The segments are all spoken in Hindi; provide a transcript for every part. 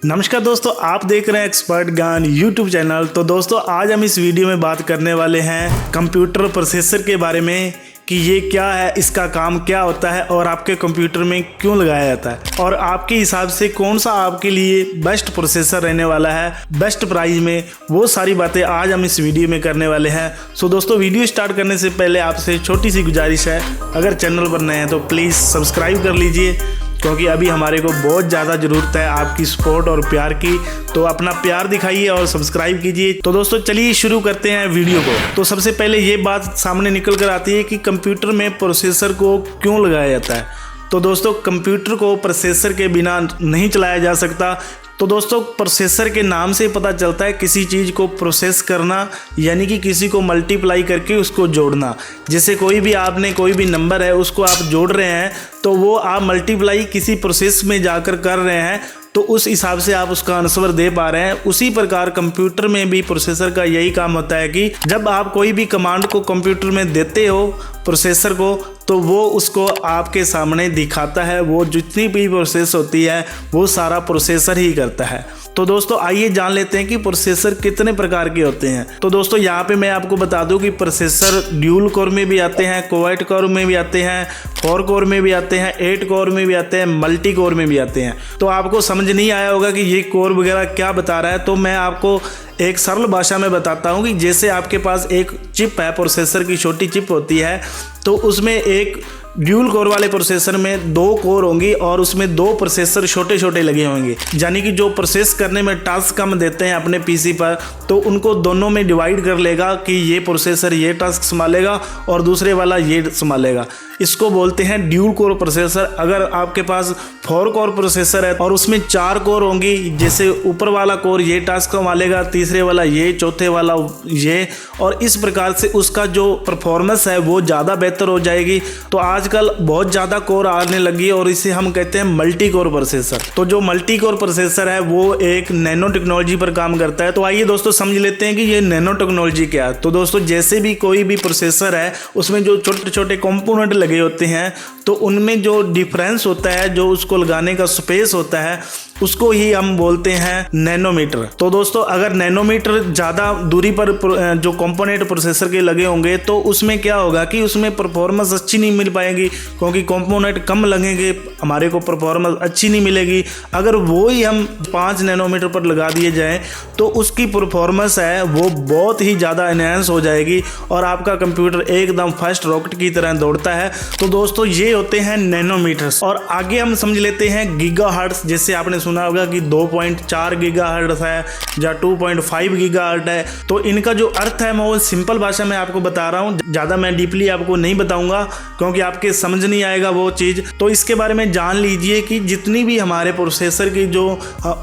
नमस्कार दोस्तों, आप देख रहे हैं एक्सपर्ट ज्ञान यूट्यूब चैनल। तो दोस्तों आज हम इस वीडियो में बात करने वाले हैं कंप्यूटर प्रोसेसर के बारे में कि ये क्या है, इसका काम क्या होता है और आपके कंप्यूटर में क्यों लगाया जाता है और आपके हिसाब से कौन सा आपके लिए बेस्ट प्रोसेसर रहने वाला है बेस्ट प्राइस में। वो सारी बातें आज हम इस वीडियो में करने वाले हैं। सो दोस्तों वीडियो स्टार्ट करने से पहले आपसे छोटी सी गुजारिश है, अगर चैनल पर नए हैं तो प्लीज़ सब्सक्राइब कर लीजिए, क्योंकि अभी हमारे को बहुत ज़्यादा ज़रूरत है आपकी सपोर्ट और प्यार की। तो अपना प्यार दिखाइए और सब्सक्राइब कीजिए। तो दोस्तों चलिए शुरू करते हैं वीडियो को। तो सबसे पहले ये बात सामने निकल कर आती है कि कंप्यूटर में प्रोसेसर को क्यों लगाया जाता है। तो दोस्तों कंप्यूटर को प्रोसेसर के बिना नहीं चलाया जा सकता। तो दोस्तों प्रोसेसर के नाम से पता चलता है किसी चीज़ को प्रोसेस करना, यानी कि किसी को मल्टीप्लाई करके उसको जोड़ना। जैसे कोई भी नंबर है उसको आप जोड़ रहे हैं तो वो आप मल्टीप्लाई किसी प्रोसेस में जाकर कर रहे हैं, तो उस हिसाब से आप उसका आंसर दे पा रहे हैं। उसी प्रकार कंप्यूटर में भी प्रोसेसर का यही काम होता है कि जब आप कोई भी कमांड को कंप्यूटर में देते हो प्रोसेसर को, तो वो उसको आपके सामने दिखाता है। वो जितनी भी प्रोसेस होती है वो सारा प्रोसेसर ही करता है। तो दोस्तों आइए जान लेते हैं कि प्रोसेसर कितने प्रकार के होते हैं। तो दोस्तों यहाँ पे मैं आपको बता दूं कि प्रोसेसर ड्यूल कोर में भी आते हैं, क्वाड कोर में भी आते हैं, 4 कोर में भी आते हैं, 8 कोर में भी आते हैं, मल्टी कोर में भी आते हैं। तो आपको समझ नहीं आया होगा कि ये कोर वगैरह क्या बता रहा है, तो मैं आपको एक सरल भाषा में बताता हूँ कि जैसे आपके पास एक चिप है, प्रोसेसर की छोटी चिप होती है, तो उसमें एक ड्यूल कोर वाले प्रोसेसर में 2 कोर होंगी और उसमें 2 प्रोसेसर छोटे छोटे लगे होंगे, यानी कि जो प्रोसेस करने में टास्क कम देते हैं अपने पीसी पर, तो उनको दोनों में डिवाइड कर लेगा कि ये प्रोसेसर ये टास्क संभालेगा और दूसरे वाला ये संभालेगा। इसको बोलते हैं ड्यूल कोर प्रोसेसर। अगर आपके पास 4 कोर प्रोसेसर है और उसमें 4 कोर होंगी, जैसे ऊपर वाला कोर ये टास्क संभालेगा, तीसरे वाला ये, चौथे वाला ये, और इस प्रकार से उसका जो परफॉर्मेंस है वो ज़्यादा बेहतर हो जाएगी। तो आजकल बहुत ज़्यादा कोर आने लगी है और इसे हम कहते हैं मल्टी कोर प्रोसेसर। तो जो मल्टी कोर प्रोसेसर है वो एक नैनो टेक्नोलॉजी पर काम करता है। तो आइए दोस्तों समझ लेते हैं कि ये नैनो टेक्नोलॉजी क्या है। तो दोस्तों जैसे भी कोई भी प्रोसेसर है उसमें जो छोटे छोटे कंपोनेंट लगे होते हैं, तो उनमें जो डिफरेंस होता है, जो उसको लगाने का स्पेस होता है, उसको ही हम बोलते हैं नैनोमीटर। तो दोस्तों अगर नैनोमीटर ज़्यादा दूरी पर जो कंपोनेंट प्रोसेसर के लगे होंगे तो उसमें क्या होगा कि उसमें परफॉर्मेंस अच्छी नहीं मिल पाएगी, क्योंकि कंपोनेंट कम लगेंगे, हमारे को परफॉर्मेंस अच्छी नहीं मिलेगी। अगर वो ही हम 5 नैनोमीटर पर लगा दिए जाएँ तो उसकी परफॉर्मेंस है वो बहुत ही ज़्यादा एनहांस हो जाएगी और आपका कंप्यूटर एकदम फास्ट रॉकेट की तरह दौड़ता है। तो दोस्तों ये होते हैं नैनोमीटर्स। और आगे हम समझ लेते हैं गीगाहर्ट्ज़। जैसे आपने सुना होगा कि 2.4 गीगाहर्ट्ज़ है या 2.5 गीगाहर्ट्ज़ है। तो इनका जो अर्थ है मैं वो सिंपल भाषा में आपको बता रहा हूँ, ज़्यादा मैं डीपली आपको नहीं बताऊंगा क्योंकि आपके समझ नहीं आएगा वो चीज़। तो इसके बारे में जान लीजिए कि जितनी भी हमारे प्रोसेसर की जो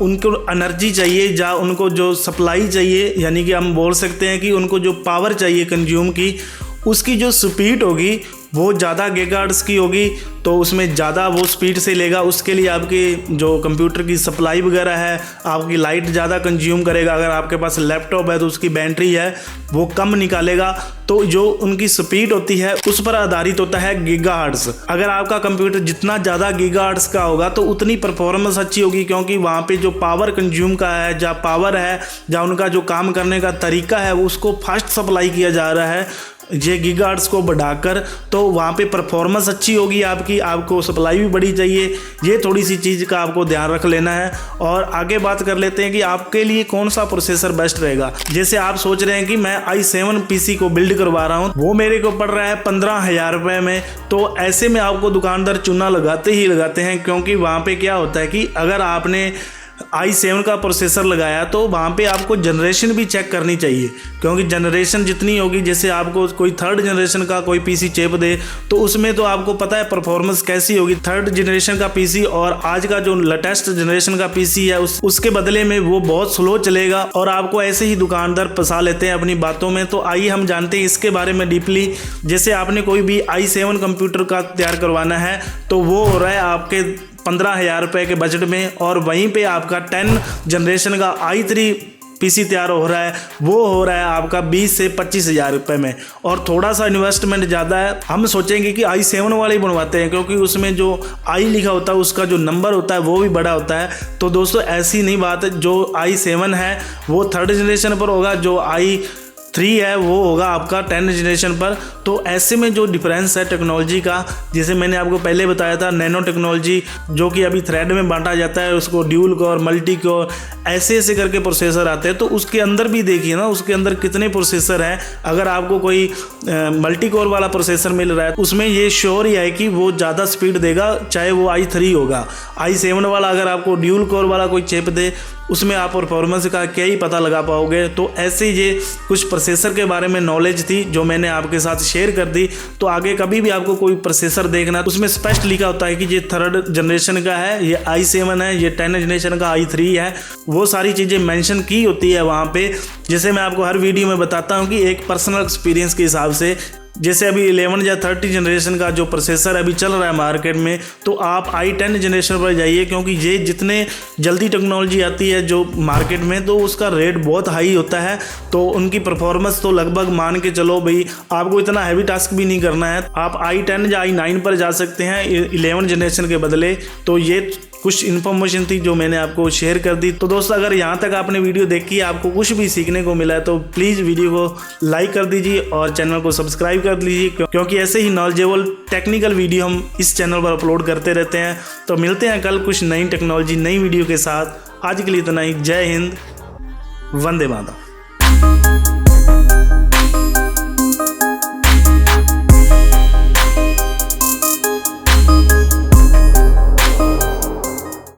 उनको एनर्जी चाहिए या उनको जो सप्लाई चाहिए, यानी कि हम बोल सकते हैं कि उनको जो पावर चाहिए कंज्यूम की, उसकी जो स्पीड होगी वो ज़्यादा गीगाहर्ट्ज़ की होगी। तो उसमें ज़्यादा वो स्पीड से लेगा। उसके लिए आपकी जो कंप्यूटर की सप्लाई वगैरह है, आपकी लाइट ज़्यादा कंज्यूम करेगा। अगर आपके पास लैपटॉप है तो उसकी बैटरी है वो कम निकालेगा। तो जो उनकी स्पीड होती है उस पर आधारित होता है गीगाहर्ट्ज़। अगर आपका कंप्यूटर जितना ज़्यादा गीगाहर्ट्ज़ का होगा तो उतनी परफॉर्मेंस अच्छी होगी, क्योंकि वहाँ पे जो पावर कंज्यूम का है, जहाँ पावर है, जहाँ उनका जो काम करने का तरीका है वो उसको फास्ट सप्लाई किया जा रहा है ये गीगाहर्ट्ज़ को बढ़ाकर। तो वहाँ पे परफॉर्मेंस अच्छी होगी आपकी, आपको सप्लाई भी बड़ी चाहिए। ये थोड़ी सी चीज़ का आपको ध्यान रख लेना है। और आगे बात कर लेते हैं कि आपके लिए कौन सा प्रोसेसर बेस्ट रहेगा। जैसे आप सोच रहे हैं कि मैं i7 पीसी को बिल्ड करवा रहा हूँ, वो मेरे को पड़ रहा है 15,000 रुपये में। तो ऐसे में आपको दुकानदार चूना लगाते ही लगाते हैं, क्योंकि वहाँ पर क्या होता है कि अगर आपने i7 का प्रोसेसर लगाया तो वहाँ पे आपको जनरेशन भी चेक करनी चाहिए, क्योंकि जनरेशन जितनी होगी, जैसे आपको कोई 3rd जनरेशन का कोई पीसी चिप दे तो उसमें तो आपको पता है परफॉर्मेंस कैसी होगी। 3rd जनरेशन का पीसी और आज का जो लेटेस्ट जनरेशन का पीसी है उसके बदले में वो बहुत स्लो चलेगा और आपको ऐसे ही दुकानदार फंसा लेते हैं अपनी बातों में। तो आइए हम जानते हैं इसके बारे में डीपली। जैसे आपने कोई भी i7 कंप्यूटर का तैयार करवाना है तो वो हो रहा है आपके 15,000 रुपये के बजट में, और वहीं पे आपका 10 जनरेशन का i3 पीसी तैयार हो रहा है वो हो रहा है आपका 20 से 25 हज़ार रुपये में, और थोड़ा सा इन्वेस्टमेंट ज़्यादा है। हम सोचेंगे कि i7 वाले ही बनवाते हैं, क्योंकि उसमें जो i लिखा होता है उसका जो नंबर होता है वो भी बड़ा होता है। तो दोस्तों ऐसी नहीं बात है, जो i7 है वो 3rd जनरेशन पर होगा, जो i3 है वो होगा आपका 10th जनरेशन पर। तो ऐसे में जो डिफरेंस है टेक्नोलॉजी का, जैसे मैंने आपको पहले बताया था नैनो टेक्नोलॉजी जो कि अभी थ्रेड में बांटा जाता है, उसको ड्यूल कोर, मल्टी कोर, ऐसे ऐसे करके प्रोसेसर आते हैं। तो उसके अंदर भी देखिए ना, उसके अंदर कितने प्रोसेसर हैं। अगर आपको कोई मल्टी कोर वाला प्रोसेसर मिल रहा है उसमें ये श्योर ही है कि वो ज़्यादा स्पीड देगा, चाहे वो i3 होगा। i7 वाला अगर आपको ड्यूल कोर वाला कोई चिप दे उसमें आप परफॉर्मेंस का क्या ही पता लगा पाओगे। तो ऐसे ये कुछ प्रोसेसर के बारे में नॉलेज थी जो मैंने आपके साथ शेयर कर दी। तो आगे कभी भी आपको कोई प्रोसेसर देखना है उसमें स्पष्ट लिखा होता है कि ये 3rd जनरेशन का है, ये i7 है, ये 10th जनरेशन का i3 है, वो सारी चीज़ें मेंशन की होती है वहाँ पे। जैसे मैं आपको हर वीडियो में बताता हूँ कि एक पर्सनल एक्सपीरियंस के हिसाब से, जैसे अभी 11 या 30 जनरेशन का जो प्रोसेसर अभी चल रहा है मार्केट में, तो आप i10 जनरेशन पर जाइए, क्योंकि ये जितने जल्दी टेक्नोलॉजी आती है जो मार्केट में तो उसका रेट बहुत हाई होता है। तो उनकी परफॉर्मेंस तो लगभग मान के चलो भाई, आपको इतना हैवी टास्क भी नहीं करना है, आप i10 या i9 पर जा सकते हैं 11 जनरेशन के बदले। तो ये कुछ इन्फॉर्मेशन थी जो मैंने आपको शेयर कर दी। तो दोस्तों अगर यहाँ तक आपने वीडियो देखी, आपको कुछ भी सीखने को मिला है तो प्लीज़ वीडियो को लाइक कर दीजिए और चैनल को सब्सक्राइब कर लीजिए, क्योंकि ऐसे ही नॉलेजेबल टेक्निकल वीडियो हम इस चैनल पर अपलोड करते रहते हैं। तो मिलते हैं कल कुछ नई टेक्नोलॉजी नई वीडियो के साथ। आज के लिए इतना ही। जय हिंद, वंदे मातरम।